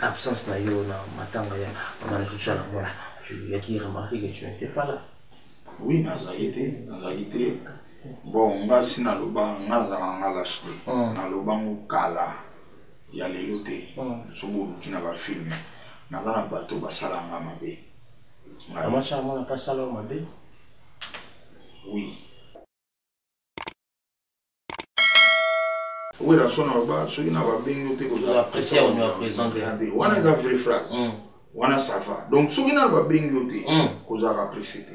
Absence na yo na matanga ya manasucha na moi. Tu y a qui remarqué que tu n'étais pas là. Oui, nazalité. Bon, nga si na loba nga za nga lâcheté. Na loba ngala ya leloté. Sobo ki na ba film. Na na bato ba sala nga mabe. Comment ça on n'a pas sala mabe? Oui. Oui, la sonne là-bas, ceux qui n'ont pas bien noté, vous appréciez, on est présent. On a une vraie phrase. On a ça va. Donc, ceux qui n'ont pas bien noté, vous avez apprécié.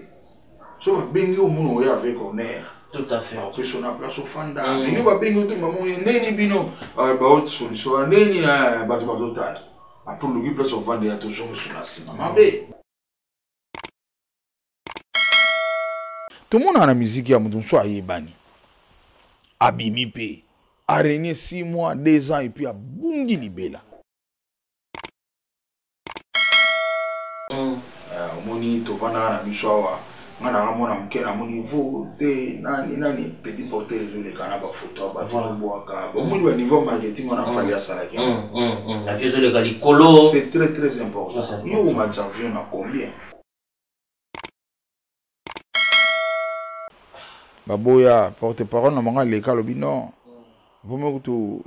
Ceux qui n'ont pas bien noté, avec honneur. Tout à fait. Après, on a place au fanda. Mais vous n'avez pas bien noté, maman, il y a une bino. Bah, solution, il y a un bâtiment total. Après, le place au fanda, il y a toujours sur la cime. Tout le monde a la musique, il y a un soit yébani. Abimi P. A régné 6 mois, 2 ans et puis à Bungi Libela. Moni tovana na biswawa ngana ngamona mkena moni vote nani petit porter les kana ba photo ba boaka bon moni ba niveau marketing on a fallu à ça là la vieux le galicolo c'est très important yo ma javion na combien baboya porte-parole na manga leka lobi non vous tout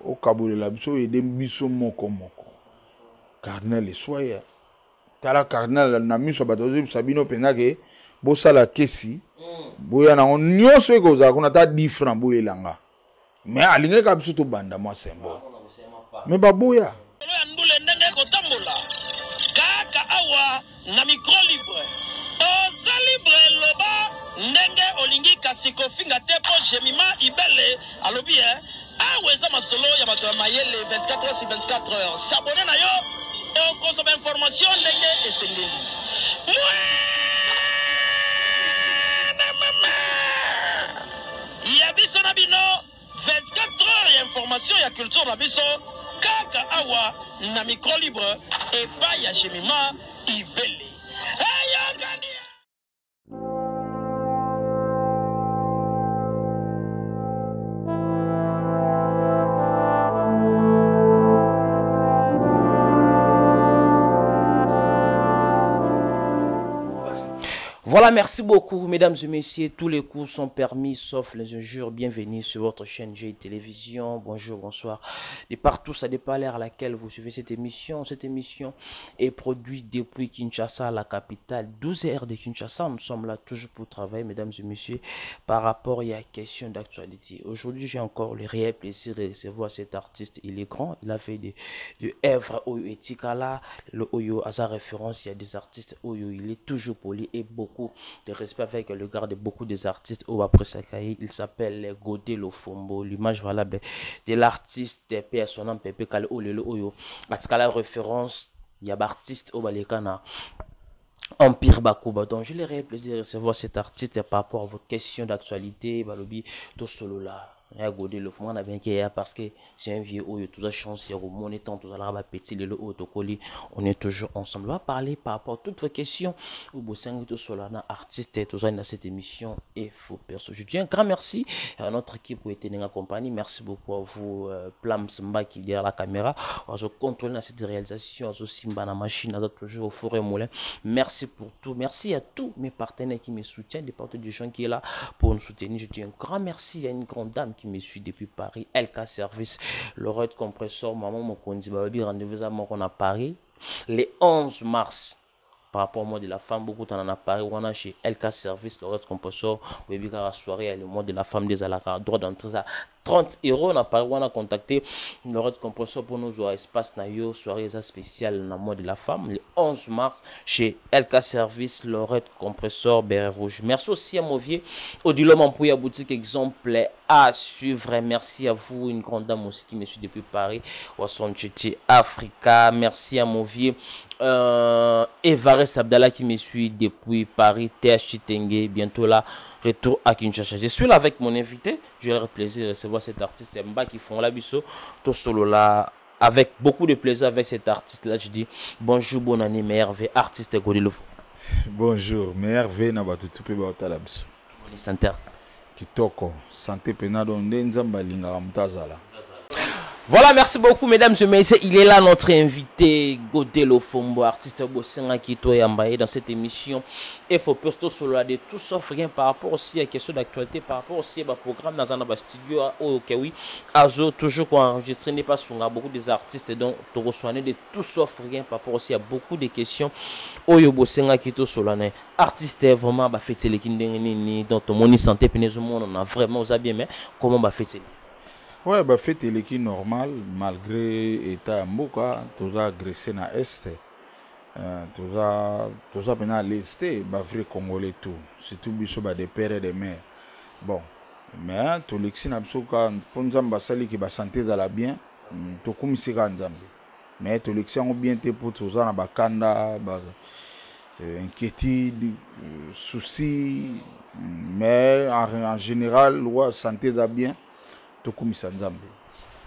au Kaboul la biso et des biso moko cardinal et soya tala cardinal na miso batozi sabino penake bosa la kesi boya na nyonso eko za kuna ta 10 francs boye langa mais alinge ka biso to banda moi symbole mais baboya ndule ndenge ko tambola kaka awa na micro libre oza libre loba ndenge olingi kasiko finga te po jemima ibele alobi aweza masolo ya bato ya mayele 24 heures sur 24 heures s'abonner na yo o consomme information ndenge esengeli ya biso na bino 24 heures ya information ya culture na biso kaka awa na micro libre epai ya jemima ibele ayokani. Voilà, merci beaucoup, mesdames et messieurs. Tous les coups sont permis, sauf les injures. Bienvenue sur votre chaîne J Télévision. Bonjour, bonsoir. De partout, ça dépend à l'heure à laquelle vous suivez cette émission. Cette émission est produite depuis Kinshasa, la capitale, 12 heures de Kinshasa. Nous sommes là toujours pour travailler, mesdames et messieurs, par rapport à la question d'actualité. Aujourd'hui, j'ai encore le réel plaisir de recevoir cet artiste. Il est grand, il a fait de œuvres Oyo et Tikala. Le Oyo, à sa référence, il y a des artistes Oyo, il est toujours poli et beaucoup de respect avec le regard de beaucoup des artistes au après Sakaï. Il s'appelle Godé Lofombo. L'image voilà de l'artiste P à son nom Pepe Kale Olelo Oyo. À ce cas la référence, il y a artiste au Balekana Empire Bakuba. Donc je l'ai plaisir de recevoir cet artiste par rapport à votre question d'actualité. Balobi to solo là. Godé le fond on a bien qu'il parce que c'est un vieux Oyo tout ça chance il y a mon étant tout à l'heure petit le autocolli on est toujours ensemble. On va parler par rapport à toutes vos questions au Bossang tout solana artiste et tout ça dans cette émission et faux perso. Je dis un grand merci à notre équipe pour être en compagnie. Merci beaucoup à vous Plam Simba qui est derrière la caméra on se contrôler dans cette réalisation on se Simba la machine on toujours au four et moulin. Merci pour tout, merci à tous mes partenaires qui me soutiennent, des partenaires du gens qui est là pour nous soutenir. Je dis un grand merci à une grande dame qui me suit depuis Paris, LK Service, Lorette Compressor, maman Mokondi Babi, rendez-vous à moi qu'on a Paris, le 11 mars. Par rapport au mois de la femme, beaucoup en a parlé. On a chez LK Service, Lorette Compressor, Webi la soirée, le mois de la femme des Alaka, droit d'entrée à 30 €. On a parlé, on a contacté Lorette Compressor pour nous jouer espace Nayo, soirée spéciale dans le mois de la femme, le 11 mars, chez LK Service, Lorette Compressor, Béret Rouge. Merci aussi à Movier, Odilom Ampouya, boutique exemple à suivre. Merci à vous, une grande dame aussi qui me suit depuis Paris, Wasson Tchétché Africa. Merci à Movier. Evares Abdallah qui me suit depuis Paris, TH Tengue, bientôt là, retour à Kinshasa. Je suis là avec mon invité. Je vais plaisir de recevoir cet artiste Mba qui font la biso, tout solo là, avec beaucoup de plaisir avec cet artiste là. Je dis bonjour, bonne année, Hervé, artiste Godilofo. Bonjour, Hervé Nabatutupe Baotalabs. Bonne santé artiste. Kitoko, santé penado ndenzamba linga mtazala. Voilà, merci beaucoup mesdames et messieurs. Il est là notre invité Godelo Fombo, artiste Bossenga Kito et Ambaye dans cette émission. Il faut poster sur de tout sauf rien par rapport aussi à la question d'actualité, par rapport aussi au programme dans un studio au oui, Azo, toujours qu'on enregistre n'est pas sur beaucoup des artistes donc tu reçois de tout sauf rien par rapport aussi à beaucoup de questions. Oyo Bossenga Kito Solane, artiste vraiment bah fêter les kindeni dans ton moni santé penezo monde on a vraiment osé bien mais comment bah fêter. Ouais, bah fait l'équipe normal malgré état mboka, tout ça agressé na est, tout ça pendant l'est, bah vrai congolais tout, surtout biso bah des pères et des mères. Bon, mais tout l'exi na biso ka ponzamba sali qui ba santé dans la bien, tout comme c'est quand nzambe. Mais tout l'exi on bien te pour tout ça na ba kanda, bah inquiétude, soucis, mais en général, loi santé dans bien.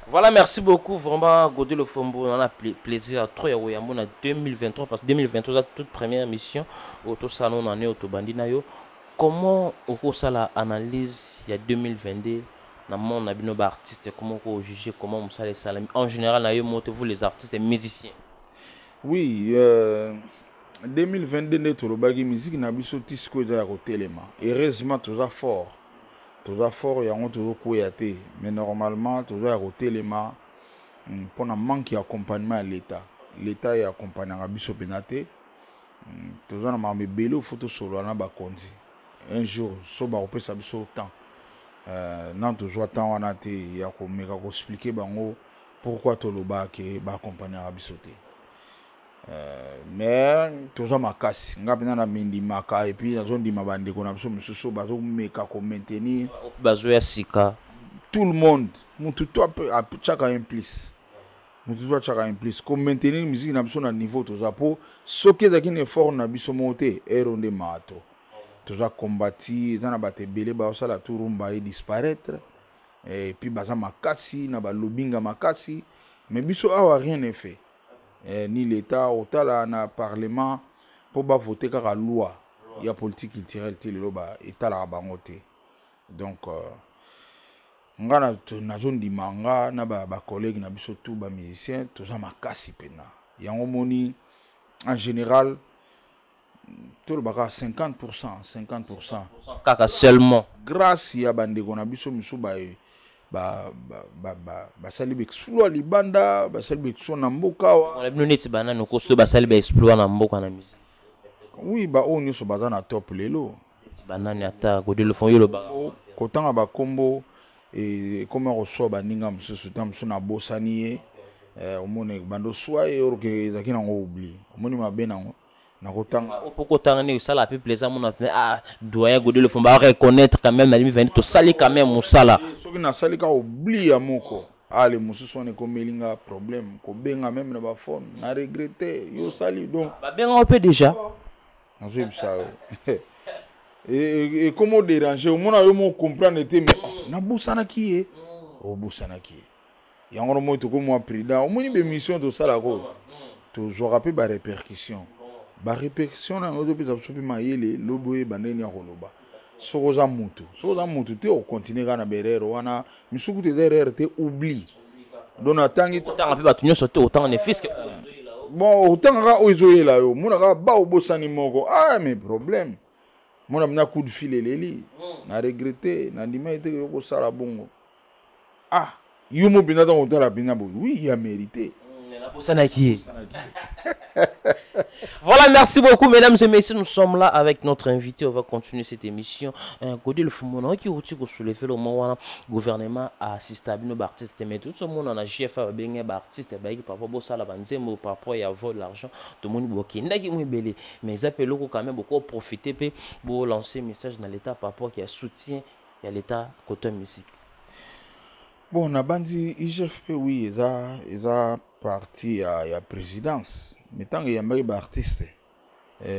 Voilà, merci beaucoup. Vraiment, Godelo Fombo, on a plaisir à trop en 2023 parce que 2023 c'est toute première mission au salon en au Bandinayo. Comment au sala analyse il y a 2022 dans le monde abino artiste comment vous jugez comment vous savez ça en général nayo montez-vous les artistes et musiciens. Oui, 2022 notre bagi musique na biso tisco za côté élément. Heureusement tout ça fort. Tout ça fort et on toujours couillate mais normalement toujours à côté les mains pour un manque d'accompagnement à l'état est accompagné à biso penate toujours na ma belo photo solo na ba konzi un jour so ba opé sa biso temps non toujours temps on a été ya ko meka ko expliquer bango pourquoi to lo ba ke ba accompagner à biso te mais toujours makasi ngapena na mindi maka et puis na zone di mabande ko na biso mususu bazo meka ko maintenir bazo ya sika tout le monde mutu to chaka implice mutu to chaka implice ko maintenir musique na biso na niveau to za po soki za kin effort na biso monter eronde mato to za combattre na bate belé ba sala turumba et disparaître et puis baza makasi na ba lobinga makasi mais biso awa rien n'est fait. Ni l'État, autant là, na parlement, pour voter car la loi, il y a politique culturelle, il y a la bangote. Donc, on a na zone di manga, na ba collègues, na biso tout ba musiciens, tout ça makasi pena. Il y a un moni, en général, tout le baga 50%, 50%. Kaka seulement. Grâce à bande qu'on a biso miso basali exploit libanda basali exploit na mboka wa on a bien neti bana no kosto basali exploit na mboka na musique oui ba onyo so bazana top lelo bana ni ata Godelo Fombo yo ba kotanga ba kombo et comment reçoit baninga mususu tamso na bosanie omone bando soye orke zakina ngo oubli omoni mabena ngo na kotanga poko tanga ça la plus plaisant mon doyen Godelo Fombo ba reconnaître quand même na 2020 to sali quand même musala soki na sali ka oubli ya moko ale mususu on ko melinga problème ko benga même na ba phone na regretter yo sali donc ba benga on peut déjà on joue ça et comment déranger au monde yo mo comprendre était mais na busana qui est o busana qui est yango mo to ko mo président o moni be mission to sala ko to zo rappeler ba répercussion na ngozo peza sopi mayele loboye bandeni ya koloba sokoza mutu te o continuer kana berero wana misuku te derrière te oublie dona tangi tanga pe batunyo sote autant ne fisque bon autant ga ozoyela yo mona ga ba obosani moko mais problème mona mna coup de fil eleli na regretter na ndima ete yo ko sala bongo yo mo bina dans autant la bina bo oui il a mérité Voilà, merci beaucoup mesdames et messieurs, nous sommes là avec notre invité, on va continuer cette émission. Godelo Fombo qui outil ko soulever le moment gouvernement a assisté à nos artistes mais tout ce monde on a GFA bien artiste ba qui papa bossa la banzemo par rapport à vol l'argent tout le monde boki ndaki mu belé mais ils appellent quand même beaucoup profiter pour lancer message dans l'état par rapport à soutien à l'état côté musique. Bon, na bandi IGFP oui, ils a parti ya présidence mais tant qu'il y a un artiste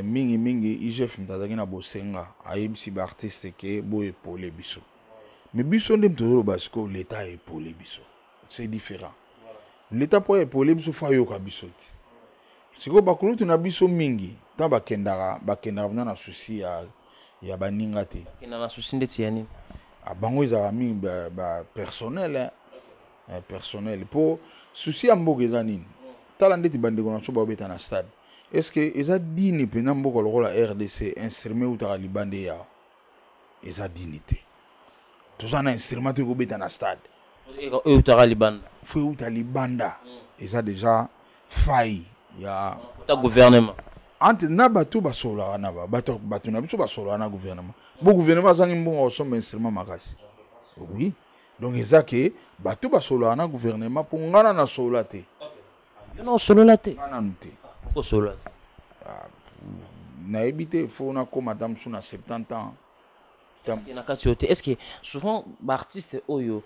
mingi IGF mtazaki na bosenga ayebisi ba artiste ke boye épauler biso mais biso ndem tozolo basiko l'état épauler biso c'est différent l'état pour épauler biso fa yoka biso ti siko bakulutu na biso mingi tant bakendaka na souci ya baninga te bakenda na souci ndeti ya nini bango ezaka mingi personnel personnel po souci ya mboka eza nini tala ndeti bandeko na so babeta na stade est-ce que eza dini pena mboka lokola RDC instrument utaka libande ya eza dini te toza na instrument te kobeta na stade utaka libanda fo uta libanda eza déjà faille ya ta gouvernement entre na bato basolaka na bato na biso basolaka na gouvernement bo gouvernement azangi mbongo osomba instrument makasi oui donc eza ke bato basolaka na gouvernement po ngana na sola te non solola te ngana nute ko solola nayebi te fo na koma ta mosu na 70 ans est-ce que souvent artistes oyo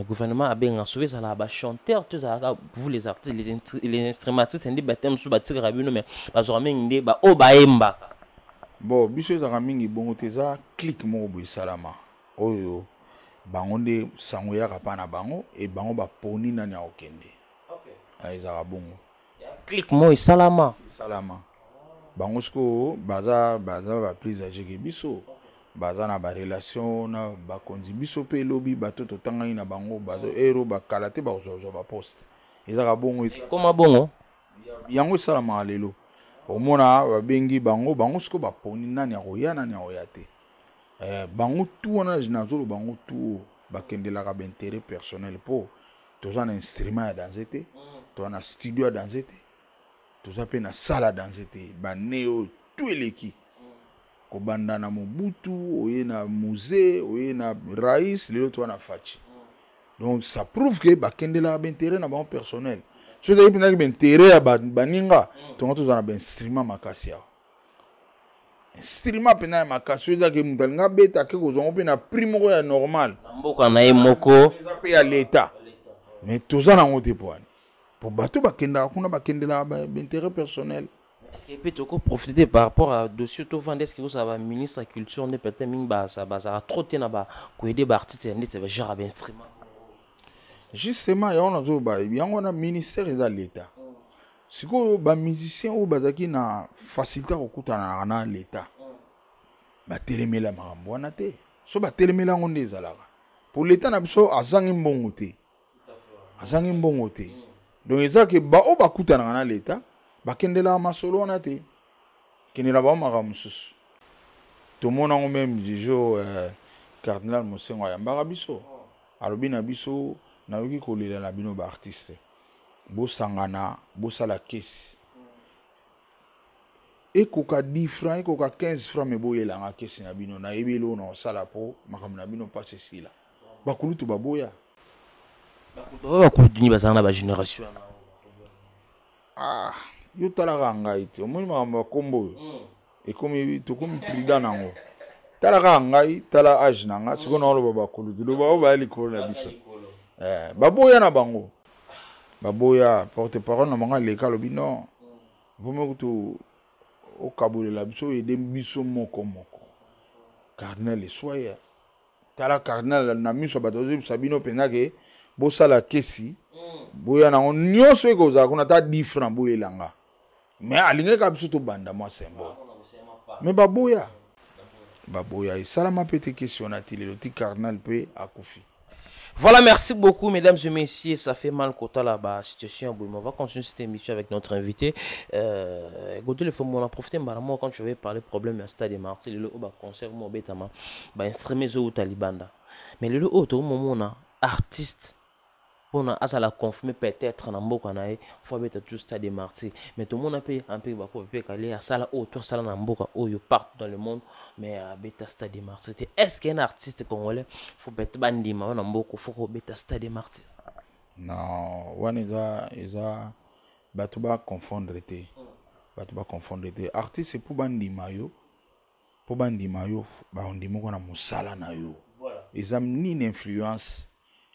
gouvernement abenga souvent ça la chanteur tous vous les artistes les instrumentistes ndi batem sous batika bino mais bazora mingi ba o baemba bon biso ezaka mingi bongo te za click moko boye salama oyo bango nde sango yaka pa na bango e bango baponi nani akokende ezaka bongo click mo salama bango siko baza ba prise âgé ke biso baza na ba relation na bakonzi biso pe lobi bato totangani na bango bazo ero bakala te bazozo ba poste ezaka bongo koma bongo yango salama lelo omona babengi bango siko baponi nani akoya nani akoya te bango tout wana nazolo bango tout bakendelaka ba intérêt personnel po toza na instrument ya danser te toza na studio ya danser te toza pe na salle ya danser te baneo tout eleki kobanda na Mobutu oye na musée oye na Rais lelo toza na fachi donc ça prouve que bakendelaka ba intérêt na bango personnel so de ipina ba intérêt ya baninga tonga toza na ba instrument makasi ya instrument pena ya makasi oza ke mutu alinga beta ke kozongo pe na prix moko ya normal mboka na ye moko eza pe ya l'état mais toza nango te poani po bato bakendaka kuna bakendelaka ba intérêt personnel. Est-ce qu'il peut encore profiter par rapport à dossier tout vendre est-ce que vous avez ministre de la culture ne peut-être même ça trop tena ba ko aider ba artiste ne c'est genre ba instrument justement ya on a zo ba yango na ministère de l'état siko ba musicien ou bazaki na facilité kokutana na l'état ba telemela makambo wana te so ba telemela ngo nde ezalaka pour l'état na biso azangi mbongo te donc ezaki ba o bakutana na l'état bakendela masolo wana te kendela ba makambo mususu tomona ngo même dijo cardinal Mosengo ayambaka biso alobi na biso na yoki kolela na bino ba artiste bosangana bosala kesi ekoka 10 francs ekoka 15 francs me boyelanga kesi na bino na yebelo na osala po makambo na bino passe sila bakulutu baboya bakulutu ni bazana ba génération yo talaka ngai te omoni makambo ya kombo oyo ekomi tokomi prida nango talaka ngai tala age na nga sikoyo naoloba bakulutu loba oyo baya likolo na biso baboya na bango baboya porte parole na bango aleka alobi non vome kutu okabolela biso ede biso moko cardinal eswaya tala cardinal na miso ya bato ozebisa bino mpenza ke bosala kesi boya nango nyonso ekozala kuna ta 10 francs boyelanga mais alingaka biso tobanda mwa symbole mais baboya esalama mpe te question na ti lelo ti cardinal mpe akufi. Voilà, merci beaucoup, mesdames et messieurs. Ça fait mal côté là-bas, situation. On va continuer cette émission avec notre invité. Godel, on a profité moi quand je vais parler problème à Stade Martyrs, le concert mon bétama, instrument au Talibanda. Mais le autre moment on a artiste. On a la confirmer peut-être dans mboka na e faut mettre tout Stade Martyrs mais tout le monde a payé un peu bako peut aller à sala auto sala na mboka oyo partout dans le monde mais à beta Stade Martyrs est-ce qu'un artiste congolais faut beta bandima na mboka faut beta Stade Martyrs non wana eza bato ba confondre te artiste pour bandima yo ba ondimo ko na musala na yo voilà eza ni influence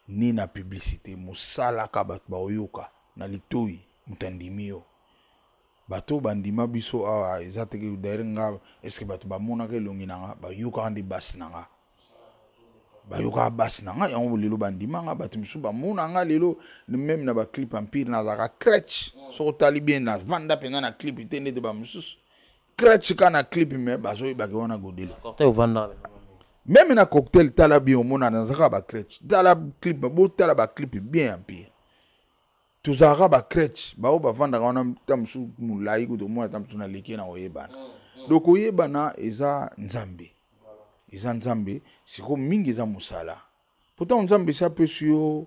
ni na publicité musala ka bato ba oyoka na litoi mutandimi yo bato bandima biso awa ezateke d'ailleurs nga est-ce que bato bamona ke longi nanga ba yuka ndi bas nanga ba yuka bas nanga yango lelo bandima nga bato misu bamona nga lelo même na ba clip empire na za crutch so tali bien na vanda pena na clip itende de ba mususu crutch kana clip me bazo ba ke wana godelo Cocktail vanda même na cocktail tala bien omona na za ba crutch tala clip bo tala ba clip bien empire tuzaka ba crutch ba ba vanda wana tamsu mulai ko do mo tamsu na leki na oyebana donc oyebana eza nzambe siko mingi eza musala pourtant nzambe sa pesio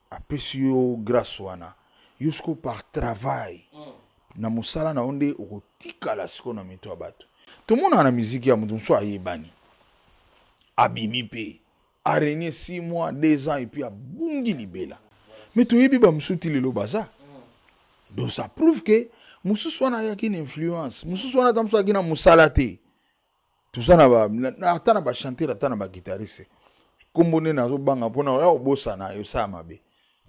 apesio grâce wana jusqu'au par travail na musala na onde okotikala siko na mito bato to mona na musique ya mutu so ayebani abimi pe a régné 6 mois, 2 ans et puis a bungi libela. Mais tu es bien musuti le baza. Donc ça prouve que musu swana ya une influence. Musu swana tam so na musalate. Tout ça na atana ba chanter atana ba guitariste. Kombone na zo banga pona ya obosa na yo sa mabe.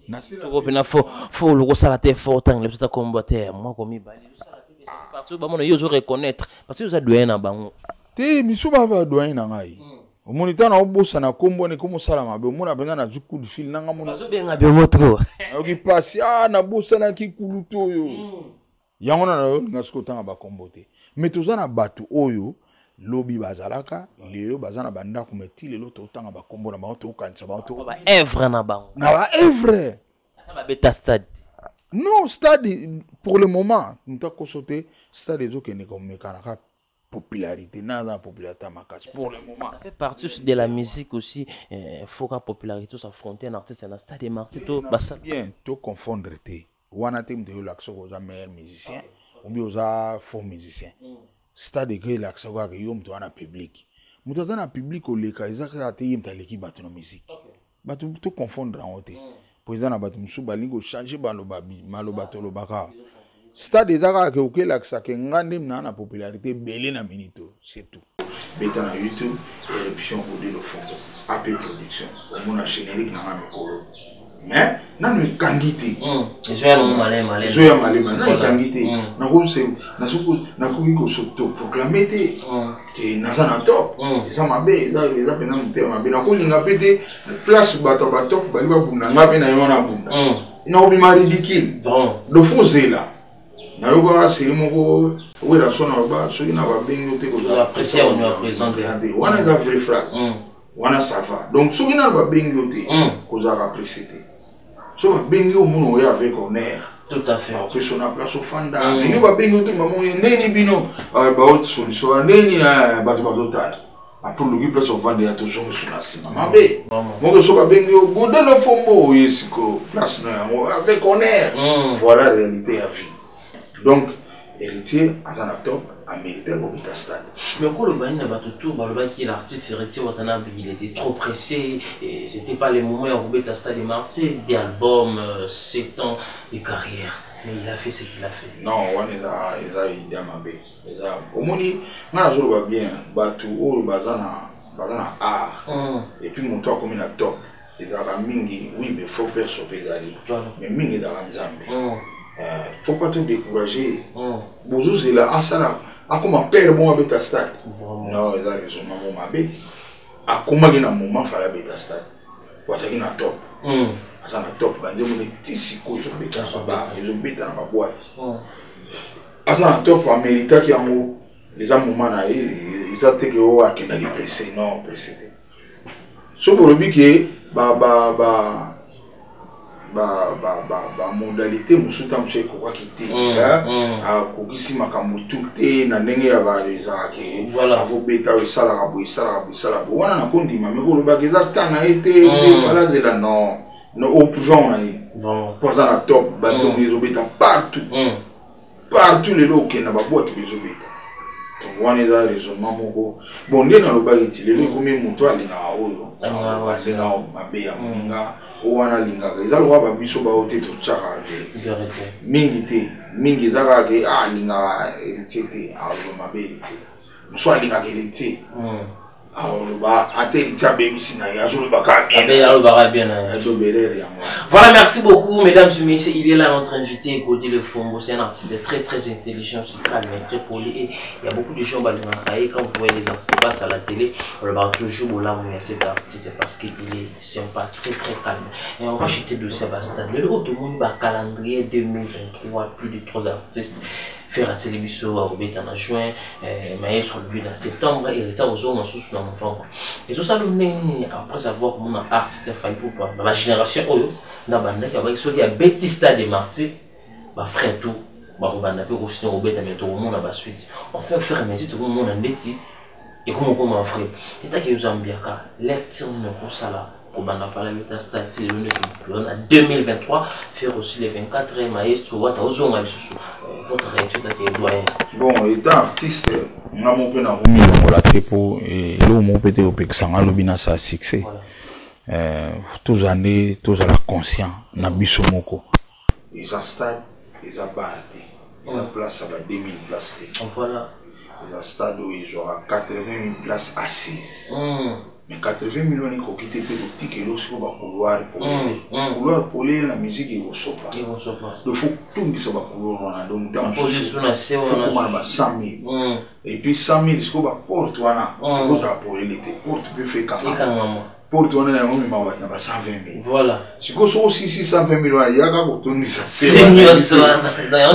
Na siko pena fo le salate fort tant le petit combattre moi comme bali le salate c'est partout ba mona yo zo reconnaître parce que yo za doyen na bango. Te misu ba doyen na ngai. Omonita na obosa na kombo ne komo sala mabe omona benza na juku du fil nanga mona bazo benga be motro oki pasi na bosa na kikuluto yo yango na ngasko tanga ba kombote mais tozana batu oyo lobi bazalaka lelo bazana banda kumeti lelo to tanga ba kombo na ba to kanisa ba to ba evre na bango na ba evre ba beta stade non stade pour le moment nta ko sauter stade zo ke ne ko mekana popularité dans la popularité pour le moment. Ça fait partie de la musique aussi. Faut que la popularité s'affronte un artiste dans le stade de Martito. Bien, tu confondre tes. Ou on a été de l'accès aux meilleurs musiciens ou bien aux faux musiciens. Stade de l'accès aux yom to ana public. Muto na public au leka izaka te yim ta l'équipe battu musique. Batu tu confondre en ote. Président na batu musu balingo changer baloba maloba to lobaka. Stade ezaka ke okela que ngande na na popularité belé na minito c'est tout. Beta na YouTube éruption au de le fond AP production au mona générique na ngame mais nanu kangité zoya malé na kangité na komse na suku na kuki ko soto proclamer te que naza na top eza mabe eza pena mute mabe na ko linga pété place bato bali ba bunda ngabe na yona bunda na obi mari ridicule do fozela na yoga sirimoko wera sona ba soki na ba bengo te ko apprécier on est présenter wana eza vraie phrase wana ça va donc soki na ba bengo te ko za apprécier te so ba bengo muno ya avec honneur tout à fait après son place au fanda yo ba bengo te maman neni bino ba autre solution neni ba total après le place au fanda ya toujours sur la sima mabe mo so ba bengo godelo fombo yesiko place na avec honneur voilà la réalité à vie. Donc, héritier, à un top, à mériter au stade. Mais quand le bain n'a pas tout, l'artiste héritier, il était trop pressé, et c'était pas les moments où il stade de Marseille, des albums, 7 ans de carrière. Mais il a fait ce qu'il a fait. Non, on est là, il a idée à ma bé. Au moins, on a toujours bien, Batu, ou Bazana art. Et puis, mon toit comme il a top. Il a mingi, oui, mais il faut faire sauver d'aller. Mais mingi dans l'ensemble. Faut pas te décourager. Bonjour, c'est là, ah ça là, à comment perdre mon bêta stade. Non, ils ont raison, maman m'a bé. À comment il y a un moment faire la bêta stade. Parce qu'il y a un top. Ça na top, ben je me dis si quoi ils ont bêta sur bas, ils ont bêta dans ma boîte. À ça na top, à mériter qui en haut, les gens moment là, ils ont été que oh à qui n'a pressé, non pressé. So pour le but que modalité musuta mse ko wakite a ko kisima ka mutute na ndenge ya ba ezaki avo beta o sala ka bo wana na kondima me ko lo ba keza tana ete fala zela no au pouvoir on ani pour ça na top ba to les obeta partout les loke na ba boîte les obeta donc wana za raisonnement moko bon ndé na lo ba kitile le komi muto ali na oyo ba zela mabe ya munga wana lingaka eza loba ba biso ba ote to tchaka mingi zaka ke lingaka héritier te a lo mabe héritier so lingaka héritier Voilà, merci beaucoup, mesdames et messieurs. Il est là, notre invité, Cody Le Fombo. C'est un artiste très intelligent, c'est calme, très poli. Et il y a beaucoup de gens qui ont quand vous voyez les artistes à la télé, on le voit toujours là où il y a cet artiste parce qu'il est sympa, très calme. Et on va jeter de Sébastien. Le tout le monde va calendrier 2023, plus de 3 artistes. Faire la télévision à Robert en juin, Maestro lui en septembre, et l'état aux hommes en sous dans mon enfant. Et tout ça, après savoir comment un artiste a fallu pour pas. La génération, dans la bande, il y a Baptista de Marty, ma frère tout, Robert aussi, Robert a bientôt au monde à la suite. On fait faire mes tout le monde en métier, et comment on ferait. Et t'as qu'il y a un bien cas, l'acteur pour ça là. On a parlé de en 2023, faire aussi les 24 maestro, votre réaction bon, étant artiste, on a mon peu dans la tripo et là mon pété au Pexanga, le bina ça succès. Tous années, tous à la conscience, na bisomoko. Ils ont stade, ils ont barré. On a place à la 2000 places. Voilà. Ils ont stade où ils auront 80 000 places assises. Mais 80 millions de gens qui étaient petits et l'autre sur le couloir pour les. Couloir pour les, la musique est au sopa. Il faut tout qui soit couloir. Donc, dans le position, il faut 100 000. Et puis 100 000, c'est quoi porte, on a. Pour les portes, peut faire comme ça. Porte, on a 120 000. Voilà. Si vous avez aussi 620 000, il y a un peu ça. C'est mieux ça.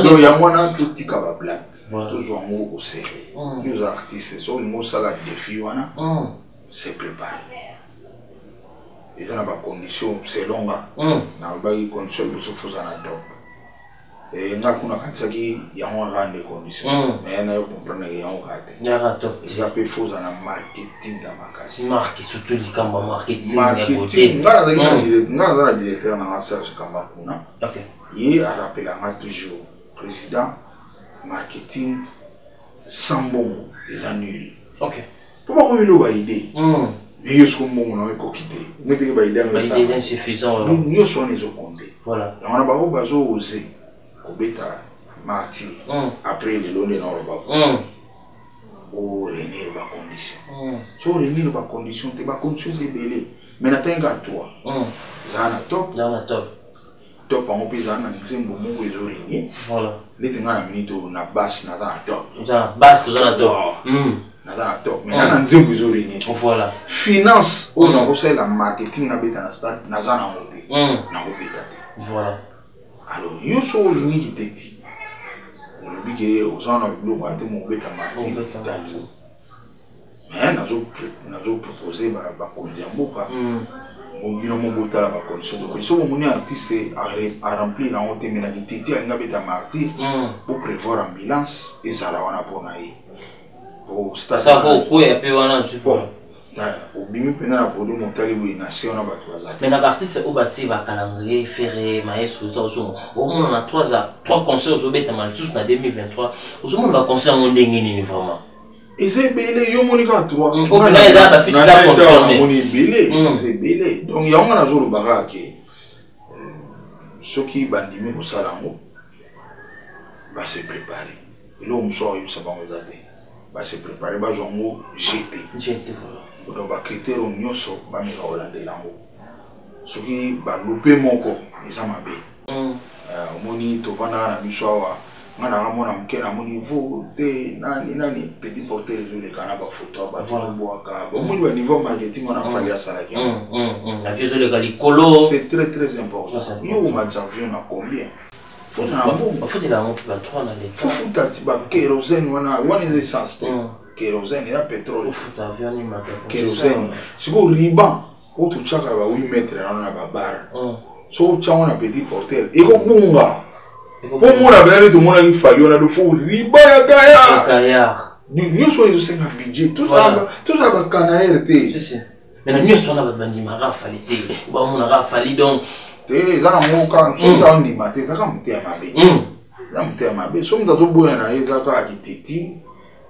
Donc, il y a un tout petit cababla. Toujours un mot au sérieux. Nous artistes, c'est le mot ça, la défi, on a. C'est préparé. Ils ont des conditions, c'est long. Ils ont des conditions pour se faire un top. Et il y a des conditions. Mais il y a des conditions. Ils ont des choses dans le marketing. Marketing, surtout le camp marketing. Marketing. Il y a un directeur dans la Serge Kambakuna. Il a rappelé toujours président marketing sans bon, ils annulent. Pourquoi vous avez une idée? Mais il y a ce qu'on a quitté. Nous avons une idée insuffisante. Nous sommes les comptés. Voilà. On a osé au bêta martyr après le long de nos pour réunir les conditions. Si on réunit les conditions, les conditions sont belles. Mais nous avons toi. Zana top. Top en plus, on a un exemple où ils ont régné. Voilà. Les gens ont mis na basse, na top. Basse, na top. Nada top, mais nana nzembo izolini. Voilà. Finance, on a reçu la marketing na beta na stade, na zana monté. Na beta. Voilà. Alors, yo so lini qui teti. On dit que aux gens na blo ba te mon beta marketing. Mais nazo proposer ba kondiamboka. Bon bino mo bota ba condition de so mon artiste a remplir na on terminer na teti na beta marketing pour prévoir ambulance et ça la wana pour naï. Ça va au coup et puis on a un support. Mais la partie c'est au bâti va calendrier ferré maestro au moins on a trois concerts au bête mal tous en 2023 au monde va concert en ligne vraiment et c'est belé yo monika toi on a là ba fiche là confirmé on est belé c'est belé donc il y a on a zolo barake ceux qui bandimi au salango va se préparer et là on sort ça va nous aider va se préparer va zongo jeter voilà donc va critère on nyoso va me hollandais lango ceux qui va louper moko ils ont mabé moni to vana na biswawa ngana ramona mkena moni vo te nani petit porteur les kana ba photo ba boaka bon moni ba niveau marketing on a fallu à ça là la vision de galicolo c'est très important yo matchavion na combien faut la montre 3 dans les faut ba kérosène wana is essence kérosène ya pétrole faut avion ni matin kérosène siko riban o tu chaka ba 8 mètres na ba bar so chaona petit porteur e ko bunga pour moi la tout le monde a fallu on a de fou riba ya gaya nous sommes de 5 budget tout ça va canaire té si mais nous sommes là bandi mara fallait té ba on a fallu donc té dans mon camp sont dans les maté ça comme té mabe ça me té mabe somme dans tout boya na eza ka kititi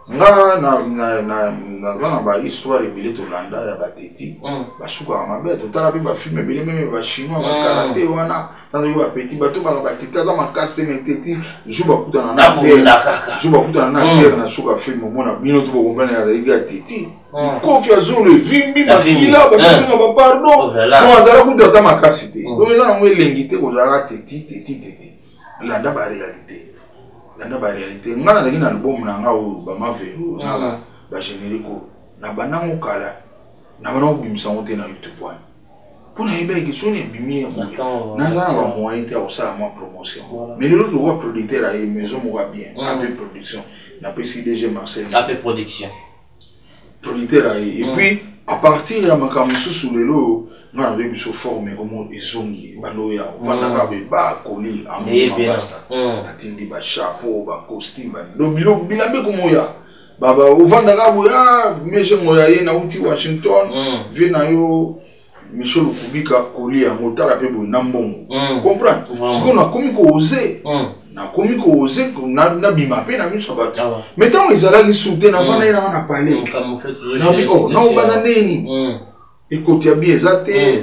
nga na ba histoire ebele tolanda ya bateti basukaka mabe totala mpe bafilme ebele meme bachinois bakarate wana tanto yo bapeti bato baka bateti aza makasi te meteti jour bakutana na terre na suka filme omona bino to bokomprene azalaki ya teti kofi azolo evimbi bakila bapesenga bapardon no azala kuta ata makasi te donc eza nango elengi te kozalaka teti landa baréalité landa baréalité nga nazalaki na album na nga oyo bamavero naka bagénérique na bandango kala na bana kobimisango te na youtube wana mpona yebaki soni ebimi ya boye naza na bamoyen te ya kosala mwa promotion mais lelo tokoka producteur aye maison moko bien AP production napesi DG Marcel AP production producteur aye et puis à partir ya makambo mosusu lelo nga nazoyi biso forme komo ezongi bando ya vandaka be bakoli amabasa atindi bachapeau bacostume bilambe komoya baba ovandaka boya mese moya ye nauti Washington vie na yo Michel Kubika koli yango tala pe boye na mbongo comprendre siko nakomi koose nakomi koose na bima pe na miso bato mais tant ezalaki soute na vana ina na parler na obana neni ekoti ya bi eza te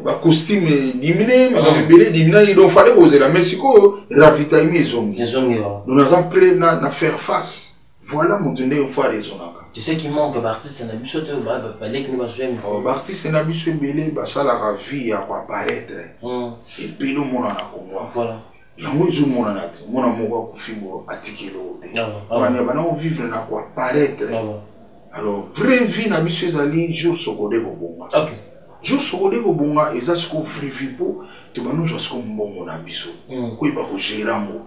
bacostume dimine makabebele dimina il fallait poser la mais sikoyo ravitaillement ezongi donc naza prêt na faire face voilà mon donné au fois raisonnable. Tu sais qu'il manque d'artistes na biso te ba parler que nous besoin artistes na biso belé ba sala la vie à apparaître et puis nous mona na ko voilà yango ezo mona na te mona moko ko fibo atikelo te bana bana vivre na ko apparaître alors vraie vie na biso ezali jour sokode ko bonga OK jour sokode ko bonga eza ko vraie vie po te bana zo ko mbongo na biso ko iba ko gérango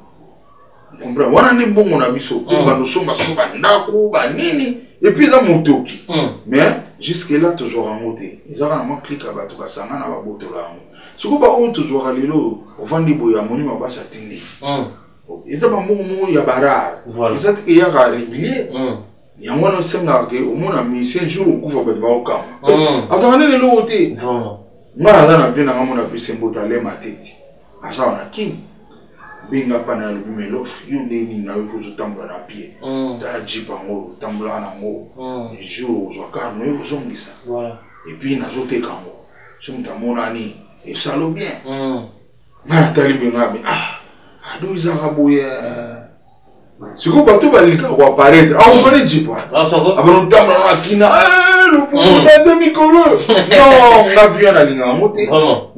comprendre wana ne bongo na biso ko bando songa so bandako ba nini et puis là motoki mais jusque là toujours en moté ils ont vraiment cliqué à bato kasanga na ba botola siko ba o toujours alelo ovandi boya moni mabasa tindi ils ont ba mbongo ya barar ils ont que ya régulier yango na senga ke omona mission jour okufa ba okama atana ne lo te vraiment ngana na bien na ngamona bisembo tale mateti asa na king binga pana lumelof yo ndeni na yo ko tambula na pied ta jipa ngo tambula na ngo jour zo karno yo zongisa voilà et puis na zo tekango so mtamona ni et ça lo bien ngana tali binga ado izaka boye siko bato balika ko apparaître on va jipa abano tambula na kina le fond de mikolo non nga vient na linga ngote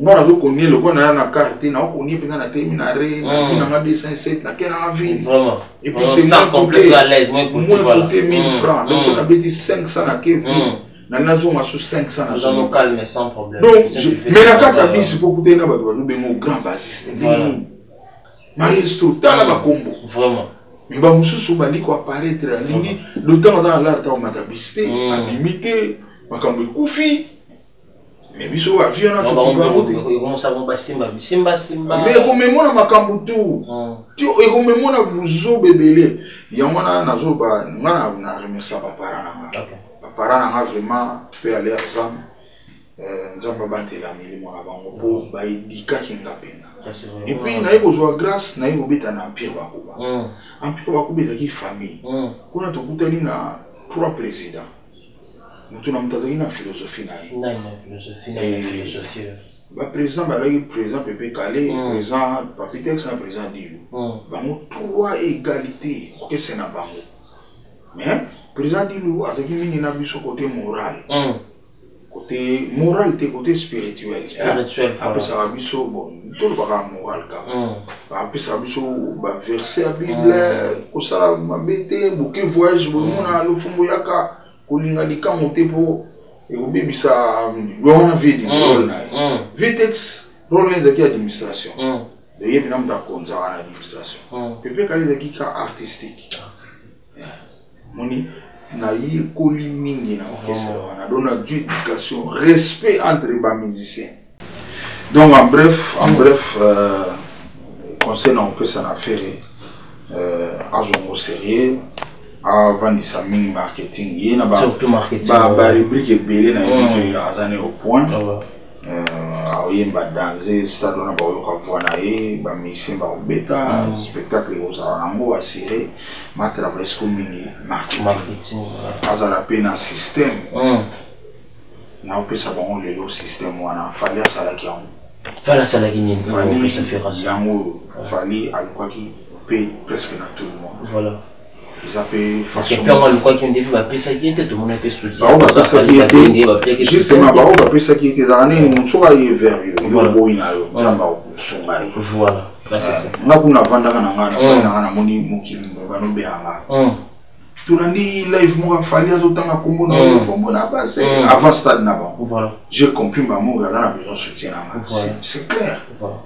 ngona zo konye le kona na carte na konye pinga na terminare na nga 207 na kena na ville vraiment et puis c'est ça complètement à l'aise moi pour voilà 1000 francs donc on a dit 500 na ke ville na nazo ma sous 500 na zone calme sans problème donc mais la carte bis pour coûter na bato ba bengo grand bassiste ni maestro tala ba combo vraiment mais ba mususu bandi ko apparaître lingi le temps dans l'art ta matabiste à limiter makambo ekufi mais biso wa viona to commence à bomba simba mais comme mona makambo tout tu et comme mona buzo bebele ya mona nazo ba ngana na remesa ba parana ba parana vraiment fait aller exam nzamba batela milimo na bango po ba idika kinga pena et puis na yebo zo grâce na yebo beta na empire bakuba empire bakuba ezaki famille kuna tokutani na 3 présidents mutu na mutazaki na philosophie na ye philosophie ba président balaki président Pepe Kale président Papitex na président Dilu bango 3 égalité que c'est na bango mais président Dilu azaki mingi na biso côté moral côté moral te côté spirituel après ça va biso bon tout le bagage moral ka après ça biso ba verset à bible ko sala mabete bouquet voyage mona lo fumbo yaka ko linga likango te po e obebisa lona vidi role na vitex role de administration de yebi na mta konza na administration pepe kali de ka artistique moni na yi koli mingi na orchestre wana dona éducation respect entre les musiciens donc en bref conseil on peut s'en faire azongo sérieux avant de s'amener marketing yena ba surtout marketing ba rubrique belé na yiki azane au point aoyemba danser stade wana baoyoka voix na ye bamisien baobeta spectacle ekozala nango asire matravaille siko mingi marketing azala mpe na système naopesa bango lelo système wana fali asalaki yango fali yango fali alukaki mpe presque na tout le monde voilà. Ils appellent façon. Parce que quoi qu'on dit, va ça qui était tout le monde peut soutien. Justement, va payer ça qui était dans l'année, on sera vers eux. Il va boire na yo, zamba songa. Voilà. Là c'est ça. Na kuna vanda na moni mukili bano beanga. Tout l'année live moi fallait autant kombo na fombo na base avant stade na ba. Voilà. J'ai compris ma mon gars a besoin de soutien na. C'est clair.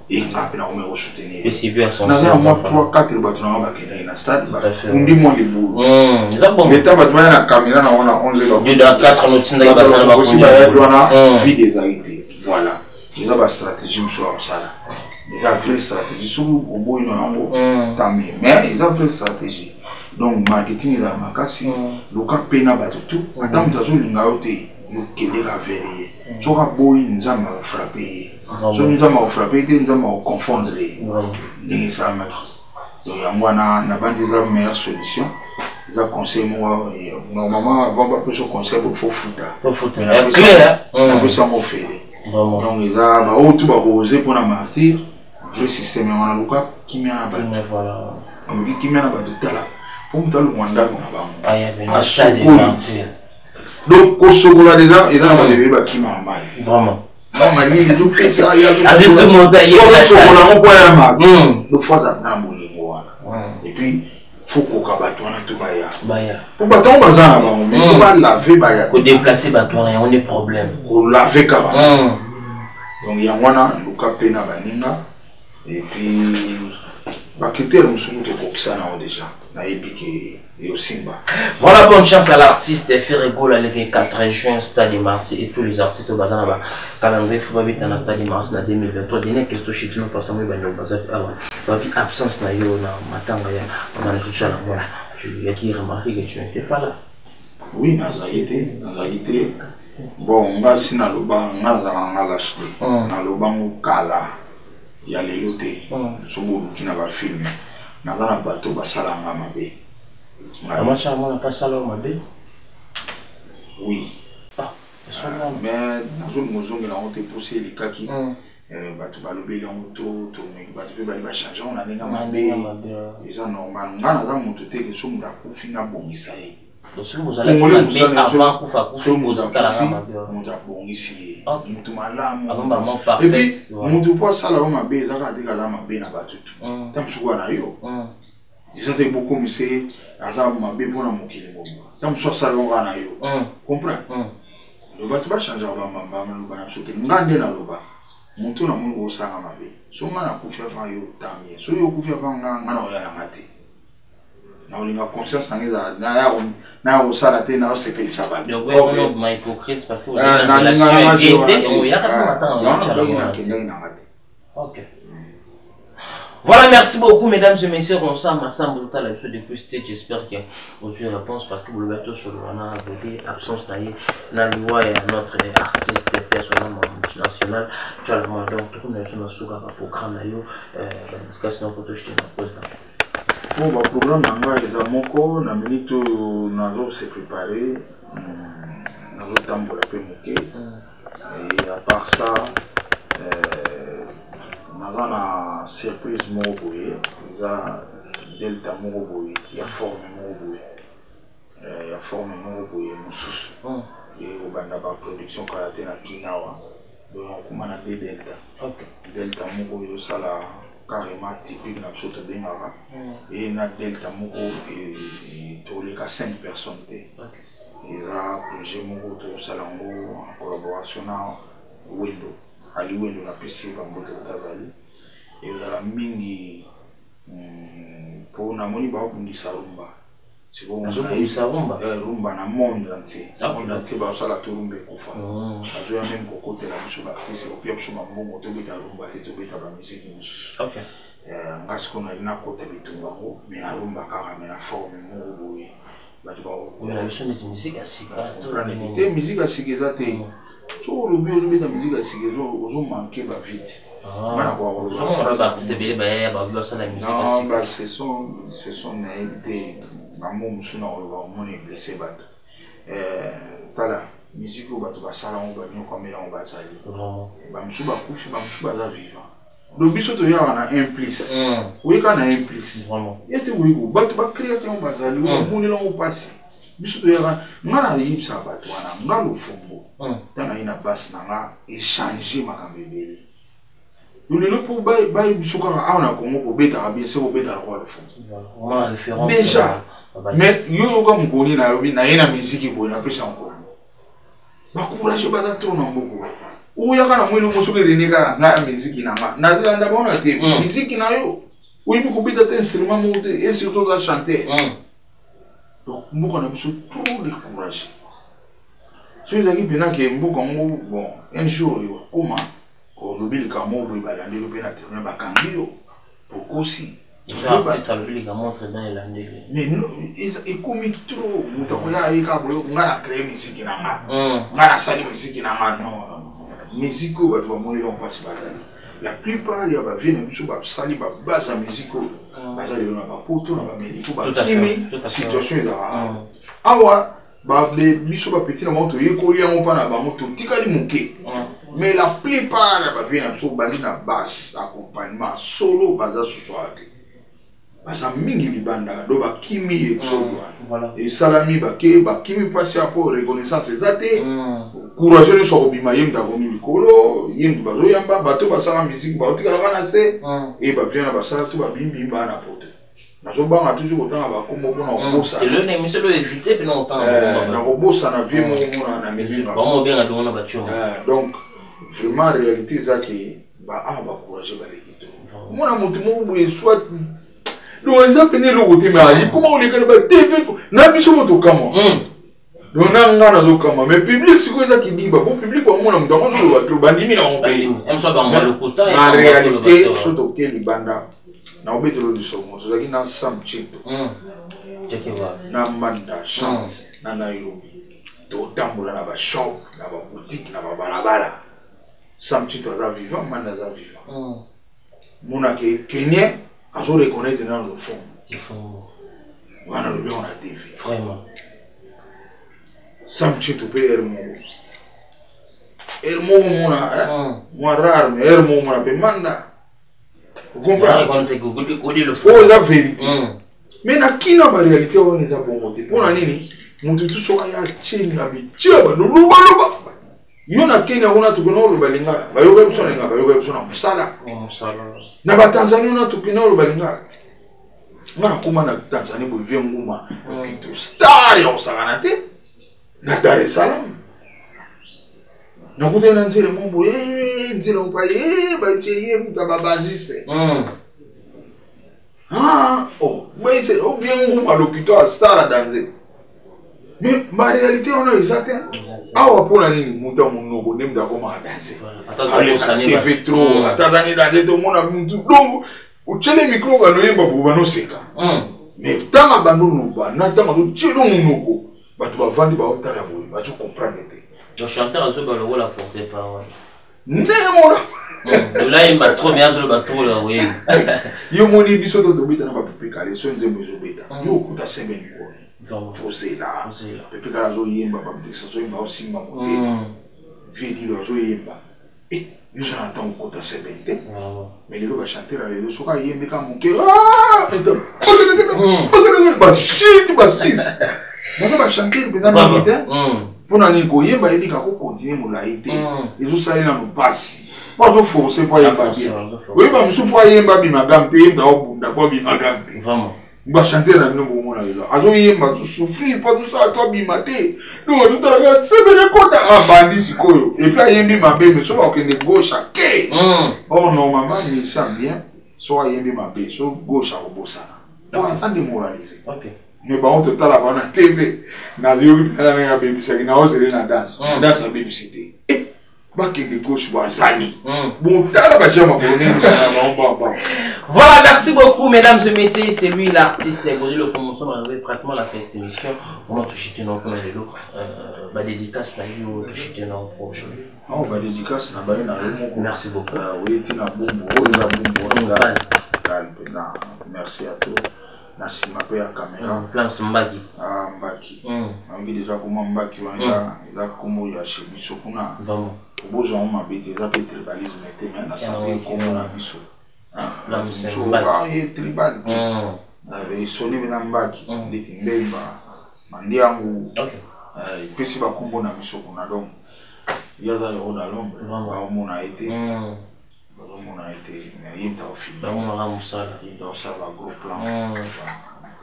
Et après on me soutenir. Et c'est bien son. Na moi 3 4 bato na ba kena na stade. On dit moi les boules. Mais ta bato na caméra na on 11 ba. Dans 4 minutes na ba ça ba. Aussi ba doana vie des arrêtés. Voilà. Ils ont ba stratégie sur ça. Ils ont fait stratégie sur au bout na ngo. Tamé. Mais ils ont fait stratégie. Donc marketing est la makasi le cas pena bato tout attends mutazo linga yote yo kende la verrier so ka boy nzamba frapper so nzamba frapper te nzamba confondre ndenge ça marche donc yangwana na bandi la meilleure solution ils a conseil moi normalement avant pas ce conseil pour fouta clair après ça on fait donc ils a ba auto ba oser pour na martyr vrai système wana luka kimia ba voilà kimia na ba tala pour me le mandat ah il y avait un stade donc au chocolat déjà et dans le bébé qui m'a mal vraiment non mais il tout ça il y a ce montant il y a le chocolat on peut y mal le fois ça dans bolingo et puis faut qu'on cabato na tout baya pour baton bazana ba mais faut pas laver baya pour déplacer baton on est problème pour laver kaba donc il y a wana luka pena baninga et puis bah critère musumu to kokisana déjà na epiki et au Simba. Voilà, bonne chance à l'artiste Ferrego le 24 juin Stade Marty et tous les artistes au bazar là calendrier faut pas vite dans Stade Marty en 2023 dernière question chez nous parce que moi ben au bazar alors va vite absence na yo na matanga ya on a tout ça voilà tu y a qui remarqué que tu n'étais pas là. Oui nazalité bon ngasi na loba ngaza ngala acheter na loba ngala ya lelo te sobo kina ba film na na bato basala nga mabe comment ça on a pas ça là mabe oui mais na zone mozongi na on te pousser les kaki bato balobeli on to bato pe ba changer on a nga mabe c'est normal nga na za moto te ke so mu da kufinga bongisa ye donc si vous allez avant kufa muzikala mabe mu da bongisi mutu malamu vraiment parfait et puis mutu po sala o mabe za ka dika za mabe na bato tam suwa na yo ils étaient beaucoup monsieur azam mabe pona mokili mobo tam so sala o na yo comprends le bato ba changer ba mama no ba na sote ngande na loba mutu na mungu osanga mabe so ngana kufia fa yo tamie so yo kufia fa ngana o ya na ngate na olinga conscience nangeza na ya osala te na osepeli sabali donc on ma hypocrite parce que vous êtes dans la relation et on y a pas OK. Voilà, merci beaucoup mesdames et messieurs, on s'en ensemble tout à l'heure depuis stage, j'espère que vous avez une réponse parce que vous le mettez sur le wana voté absence naïe na loi et notre artiste personnel multinational tu as le monde donc tout le monde sur un programme naïe parce que sinon pour te jeter na pause. Bon ba programme nanga eza moko na minute nazo se préparer nazo tambola pe moke et à part ça na surprise moko boye eza delta moko boye ya forme moko boye mususu et au banda ba production kala na Kinawa donc on kuma na delta delta moko yo sala carrément typique na biso tobengaka et na delta moko toleka 5 personnes te eza projet moko tosala yango en collaboration na Wendo ali Wendo na pesi bambote kotazali ezala mingi mpo namoni bakobundisa rumba rumba na monde entier bazosala to rumba ekufa azoya meme kokotela biso baartiste kopia biso bambongo tobeta rumba te tobeta bamusiki mosusu nga sikoyo nali nakota bitumba yango me na rumba kaka me na forme moko boye bato te musique ya sika eza te so le but de la musique à Siguezo aux manqué va vite. Ce sont naïveté. Maman musuna on est blessé bat. Tala musique au bateau basala on va bien comme on va salir. Ba musuba kufi ba musuba za vivant. Le but surtout ya on a un plus. Oui quand on a un plus. Vraiment. Il était oui go bateau ba créer on va salir on là on passe. Biso to yaka ngana yipsa bato wana ngalo fumbo tana ina bas nanga échanger makambebele lelo pour bay biso kaka ana kongo ko beta bien c'est ko beta kwa le fumbo on a référence déjà mais yo ko mkoni na robi na ina musique bo na pesa encore ba courage ba da trop na mboko o yaka na mwelo mosuke reneka na musique nanga na zilanda bona te musique na yo oui pour beta instrument mo et surtout la chanter. Donc, on a besoin trop de courage. Si vous avez bien que bon, un jour, comment on oublie le camo, on va aller le bien pour aussi. Il faut artiste à l'oubli le camo très bien l'année. Mais non, il commet trop. On a créé musique on a sali musique non. Musique va doit mourir on passe par là. La plupart il y a pas venir sur sali base musique. Bazali na ba poto na ba médico ba kimi situation là awa ba biso ba petit na moto yekoli yango pa na ba moto tikali muke mais la plupart ba vient so bali na basse accompagnement solo baza sosoate baza mingi libanda do ba kimi exodo et salami ba kimi passer pour reconnaissance ezate courage ne so bima yemda ko mikolo yemdu bazo yamba bato basala musique ba otikala na se et ba vient na basala to ba bimbi ba na poto na zo banga toujours autant ba kombo na bossa et le ne monsieur le éviter puis non autant na bossa na vie mo na musique ba mo bien ado na ba tcho donc vraiment réalité ça que ba courage ba lekito mona mutu mo boye soit donc ils ont peine le côté mais comment on les connaît pas TV na biso moto kama donc na zo kama mais public c'est quoi ça qui dit ba bon public wa mona mutu ngo zo ba bandimi na on paye même soit ba mo le kota en réalité surtout que libanda na obetelo de somo so na Sam Chito na Manda chance na Nairobi to tambola na ba shop na ba boutique na ba balabala Sam Chito za vivant Manda za vivant mona ke Kenya à se reconnaître dans le fond. Il faut. Voilà le bien on a TV. Vraiment. Sam Chito pe Hermo mona moi rare mais Hermo mona pe Manda. Vous comprenez? Le fond. Oh la vérité. Mais na kina ba réalité on est à bon côté. Pour la nini? Mutu tu so ya chenga la bitia ba luba. Yo na Kenya ona tukuna olubalinga. Ba yoga bisona ba yoga bisona musala. Musala. Na ba Tanzania ona tukuna olubalinga. Ngana kuma na Tanzania bo vie nguma. Kitu star ya usangana te. Na Dar es Salaam. Na kutena nzile mombo nzile upa ba cheye mutaba baziste. Bah c'est on vient nguma l'hôpital star à danser. Mais ma réalité on a eu ça awa pona nini muta munoko nemda koma danser. TV trop atazani danser to mona muntu donc uchele micro ga no yemba bo bano seka. Mais tanga bando ba na tanga to chelo munoko batu ba vandi ba otala bo ba tu comprendre te. Le chanteur a joué le rôle à porter parole. Ne mona. Là il m'a trop bien sur le bateau là oui. Yo moni biso to beta na ba pipika les sons nzembo zo beta. Yo kuta semeni ko. Vous là, depuis que la zone yemba, ça soit yemba aussi ma côté. Vidi la zone yemba. Et ils entendent au côté sebente. Mais ils vont chanter là, ils sont quand yemba comme que ah, bah shit, bah six. Moi va chanter le pendant la nuit. Pour n'ani ko yemba il dit qu'on continue mon laïté. Ils ont salé dans le pass. Pas de forcer pour yemba. Oui, bah monsieur pour yemba bimagam, yemba au bout d'abord bimagam. Vraiment. Bah chanter la nuit au moment là. Azo yemba tu souffrir pas tout ça toi bimate. Non tout à l'heure c'est bien côté ah bandit sikoyo. Et puis yembi mabé mais soit que ne gauche à quai. Oh normalement il sent bien. Soit yembi mabé soit gauche à bossa. Pour attendre démoraliser. OK. Mais bah on te t'a la na TV. Na yo na baby c'est na on c'est na danse. Danse à baby cité. bakende gauche bazali bon tala bajama bon. Voilà, merci beaucoup mesdames et messieurs, c'est lui l'artiste Godé le Fonmousson. On avait pratiquement la fin de cette émission. On a touché un peu de l'eau. Ma dédicace n'a eu touché un peu proche. Non, ma dédicace n'a pas eu. Merci beaucoup. Oui, tu n'as bon. Merci à toi. Merci ma père caméra. Plan Mbaki. Ah Mbaki. On dit déjà comment Mbaki il a comment il a chez Bisso kuna. Vraiment. Pour besoin on m'a bêté ça que tribalisme était mais na santé comme on a Bisso. Plan Mbaki. Il est tribal. Il sonne bien Mbaki. Il est mbemba. Mandi yangu. OK. Il peut se ba kombo na Bisso kuna donc. Il y a ça au dalombe. Ba on a été. On a été, mais il est au film. On a un seul. Il est au seul à gros plan.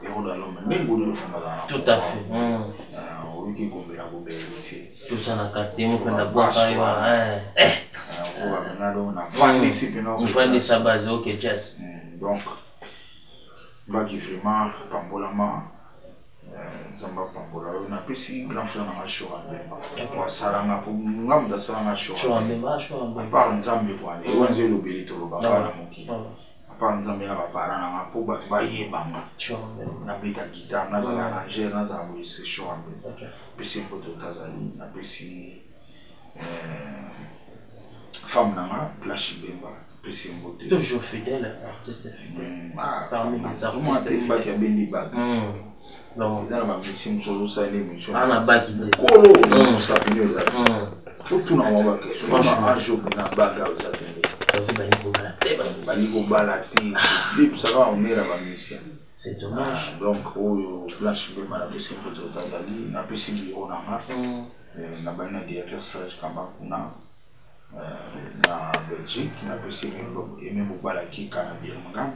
Et on a l'homme, mais il est au fond de la. Tout à fait. Oui, qui combine la gobe, tout ça na quartier, on peut la boire. On va maintenant on a vendu ici, puis on vend sa base, ok, jazz. Donc, bah qui vraiment pambolama. Zamba pambola na pesi grand frère na shora kwa salanga pour ngamda salanga shora par nzambe kwa ni wanze lobeli to lobaka na moki par nzambe na bapara na po ba yebanga na beta guitare na la arranger na za bo se shora pesi poto tazali na pesi femme na Plashi Bemba pesi mbote toujours fidèle artiste parmi les artistes qui a bien dit bag. Non, il y a ma mission sur ça l'émission. Ah na bag idée. Kolo, ça finit là. Surtout dans mon bac. Franchement, un jour na bag à ça tenir. Bani ko balati. Lui ça va on est là ma mission. C'est dommage. Donc au Plashi Bemba la mission pour Totali, na pesi bureau na ma. Na bana directeur sage kama kuna na Belgique, na pesi et même au balaki canadien ngam.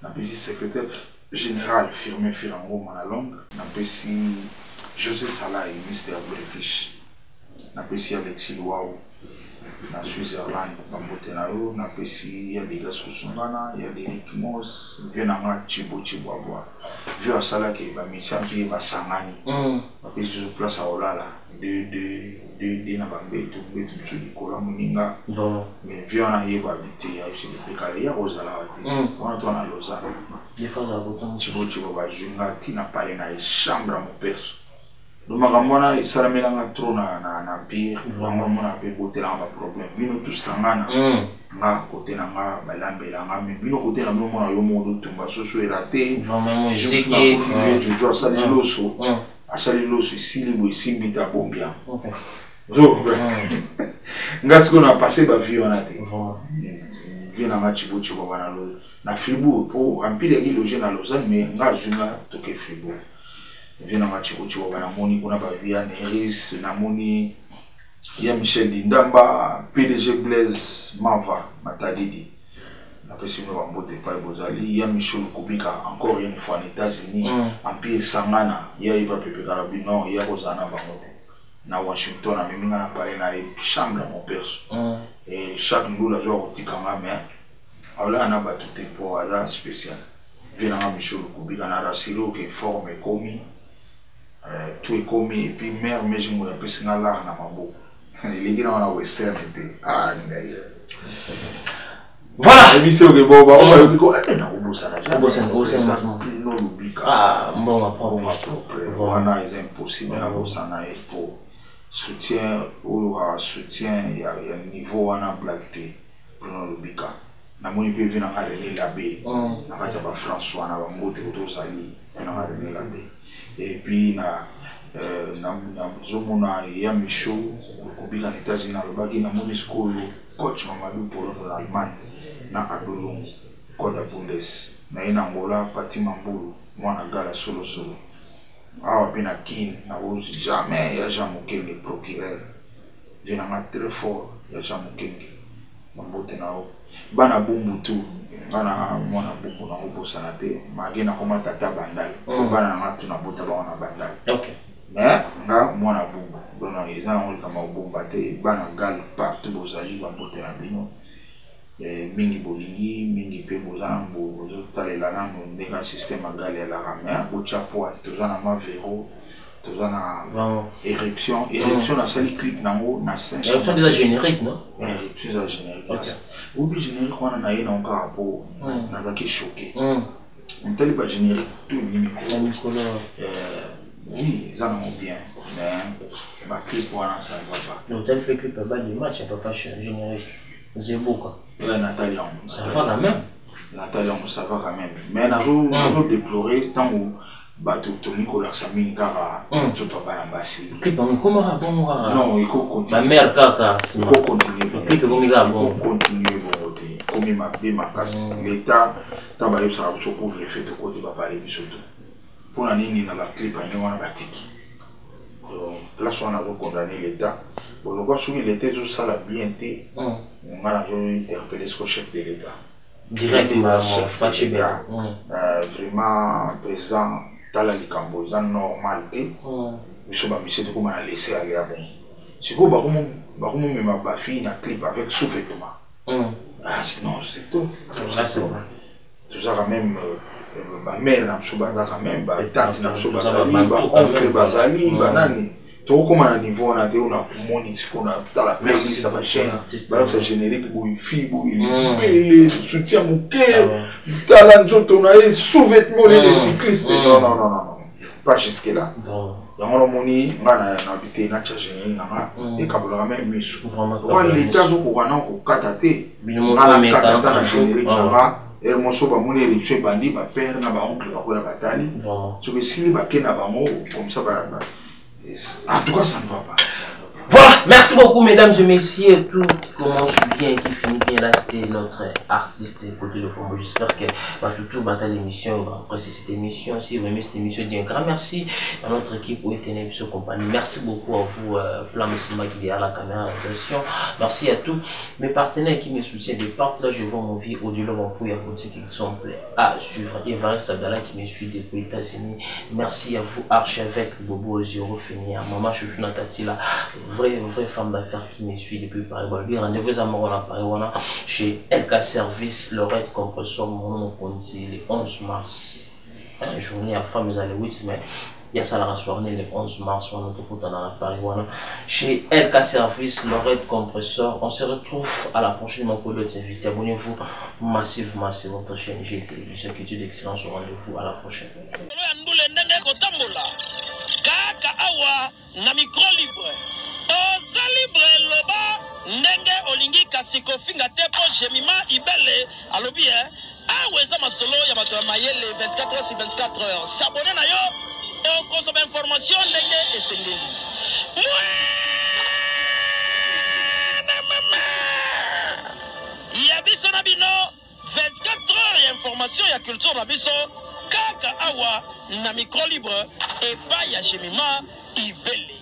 Na pesi secrétaire général firmé Firango Manalong, n'a pas si José Salah et Mr. British, n'a pas si Alexis Louaou, na Switzerland, Bambotenao, n'a pas si il y a des gars sur son gana, il y a des Rick Moss, Vienanga, Chibo Chiboaboa, vu à Salah qui va mission qui va Sangani, n'a pas si je place à Olala, de na bambe tout sur du cola muninga, mais vu à Yéba habité, il y a Rosala, on a tourné à Lausanne. Chibo ba junga tina pale na chambre mon perso. Le magamona et salamela nga trop na empire, magamona pe botela nga problème. Bino tout sangana. Nga côté na nga balambela nga mais bino côté na mona yo mondo tumba soso raté. Vraiment ziki je dois salir loso. A salir loso sili bo simbita bombia. Donc nga ce qu'on a passé ba vie on a été. Vie na nga chibo bana lo. Na Fribourg pour empire qui loger na Lausanne mais nga junga toke Fribourg vient na chiko bana moni kuna ba via Neris na moni ya Michel Dindamba PDG Blaise Mava Matadidi na pesi no bambote pa bozali ya Michel Kubika encore une fois aux États-Unis empire sangana ya iba pepe karabino ya kozana bangote na Washington na mimi na pale na chambre mon perso et chaque jour la joie otikanga mais alors on a battu des poids là spécial. Vient à Michel Kubika na rasilo que forme commis, tout est commis et puis mère mais je me rappelle c'est là na mambo. Les gars on a western était ah voilà. Émission que bon on va dire quoi na ubusa na no lubika ah bon ma propre voilà c'est impossible na ubusa na pour soutien ou soutien il y a niveau on a blagué pour no lubika. Na moni pe vina nga René Labé na kacha ba François na ba mbote ko tozali na nga René Labé et puis na zomona ya Michaud Kubika na États-Unis na lobaki na moni skolo coach Mamadou pour l'Allemagne na Abelong Koda Bundes na ina Angola Pati Mambulu mwana gala solo awa pe na kin na jamais ya Jamokenge procureur vina nga très fort ya Jamokenge mbote na bana bumbu tu bana mwana bumbu na obosa te magena koma tata bandal bana na tu na bota bana bandal OK mais nga mwana bumbu dona eza on kama bumba te bana gal partout bozali ba mbote na bino mingi bolingi mingi pe bozambo bozotalela na ndeka système gal ya la ramia bocha poa tozana ma vero Tout ça éruption na sali clip nango na 500. Éruption déjà générique non? Éruption déjà générique. Obi générique on a eu encore pour na qui choqué. On tel pas générique tout Nicolas. Oui, ça non bien. Mais ma clip on ça va pas. Donc tel fait clip pas du match, pas pas générique. Zébo quoi. Nathalie ça va quand même. Nathalie ça va quand même. Mais on a déplorer tant où bateau Nicolas Sami Kara tout pas l'ambassade. Clip on comment bon non, il faut continuer. Ma mère kaka, il faut continuer. Le clip bon gars bon. Continuer bon comme il m'a bien ma casse. L'état t'as pas eu ça pour couvrir fait de côté pas parler du surtout. Pour la ligne dans la clip on a batik. Là on a condamné l'état. Bon le quoi sur l'état tout ça la bien été. On a interpellé ce chef de l'état. Directement chef pas de l'état. Vraiment présent dans la Likamboza normalité. Mais ce monsieur de comment laisser aller à bon. Si vous bah même ma fille na clip avec sous-vêtements. Ah sinon c'est tout. Tout ça quand même ma mère n'a pas quand même ma tante n'a pas ma oncle bazali banani. Tout comme à niveau on a monique on a dans la police ça va chaîne. Ça générique pour une fille pour une belle soutien mon cœur. Talent on a sous-vêtements les cyclistes. Non pas jusque là. Donc on a moni on a habité na chargé na et kabula même misu. Quand l'état ko kana ko kataté. On a katata na générique na et mon soba moni riche bandi ba père na ba oncle ba ko ya batali. So que si ba kena ba mo comme ça ba en tout cas, ça ne va pas. Voilà, merci beaucoup mesdames et messieurs, tout qui commence bien, qui finit bien, là c'était notre artiste côté de Fombo. J'espère que tout va l'émission, va apprécier cette émission. Si vous aimez cette émission, je dis un grand merci à notre équipe pour être sur compagnie. Merci beaucoup à vous, Plan Messima qui est à la caméra réalisation. Merci à tous mes partenaires qui me soutiennent de partout. Là, je vois mon vie au-delà de mon pouille à côté qui sont prêts à suivre. Et Varis Abdallah qui me suit depuis les États-Unis. Merci à vous, Archevêque Bobo Oziro Fini, à Maman Chouchou Natati là. Vraie femme d'affaires qui me suit depuis Paris. Rendez-vous à Morona Paris chez LK Service, Lorette Compressor, mon nom le 11 mars. Journée à femme, les 8 mai. Il y a ça la soirée le 11 mars, on est dans la Paris chez LK Service, Lorette Compressor. On se retrouve à la prochaine fois pour d'autres invités. Abonnez-vous massivement sur votre chaîne G Télévision qui est d'excellence. Rendez-vous à la prochaine. Kaka awa na micro libre oza libre loba ndenge olingi kasi kofinga te po jemima ibele alobi awa eza masolo ya bato ya mayele 24 heures sur 24 heures s'abonner na yo okozoma information ndenge esengeli ya biso na bino 24 heures ya information ya culture na biso kaka awa na micro libre et pas ya jemima ibele.